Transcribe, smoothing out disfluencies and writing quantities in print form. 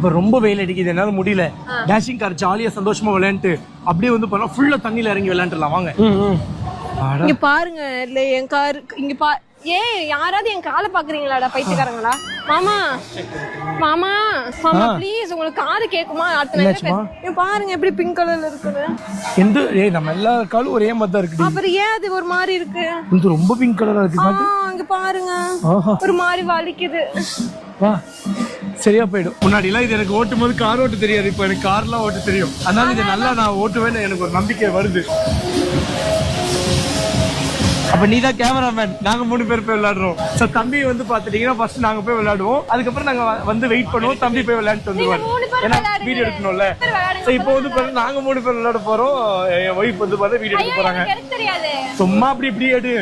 இப்ப ரொம்ப வெயில் அடிக்குது, என்னால முடியல. டேஷிங் கார் ஜாலியா சந்தோஷமா விளையாண்டு அப்படியே வந்து பண்ணா ஃபுல்லா தண்ணியில இறங்கி விளையாண்டுலாம் வாங்க. இங்க பாருங்க, இல்ல என் கார் இங்க ஏன் யாராவது என் காலை பாக்குறீங்களாடா பைத்தியக்காரங்களா? மாமா மாமா மாமா ப்ளீஸ், உங்களுக்கு காது கேக்குமா? அடுத்த பாருங்க எப்படி பிங்க் கலர்ல இருக்குது. எந்த நம்ம எல்லா காலும் ஒரே மாதிரி தான் இருக்கு. அப்புறம் ஏன் அது ஒரு மாதிரி இருக்கு? இது ரொம்ப பிங்க் கலரா இருக்கு. இங்க பாருங்க ஒரு மாதிரி வலிக்குது. வா சரியா போயிடும். முன்னாடி எல்லாம் இது எனக்கு ஓட்டும் போது கார் ஓட்ட தெரியாது, இப்ப எனக்கு கார்லாம் ஓட்ட தெரியும். அதனால இது நல்லா நான் ஓட்டுவேன்னு எனக்கு ஒரு நம்பிக்கை வருது. அப்ப நீ தான் கேமராமேன், நாங்க 3 பேர் போய் விளையாடுறோம். சோ தம்பி வந்து பாத்துட்டீங்கன்னா ஃபர்ஸ்ட் நாங்க போய் விளையாடுவோம், அதுக்கப்புறம் நாங்க வந்து வெயிட் பண்ணுவோம், தம்பி போய் விளையாண்டு வந்துருவாரு. ஏன்னா வீடியோ எடுக்கணும்ல. சோ இப்போ வந்து நாங்க 3 பேர் விளையாட போறோம், என் ஒய்ஃப் வந்து பார்த்தா வீடியோ எடுக்க போறாங்க. சும்மா அப்படி இப்படி எடு.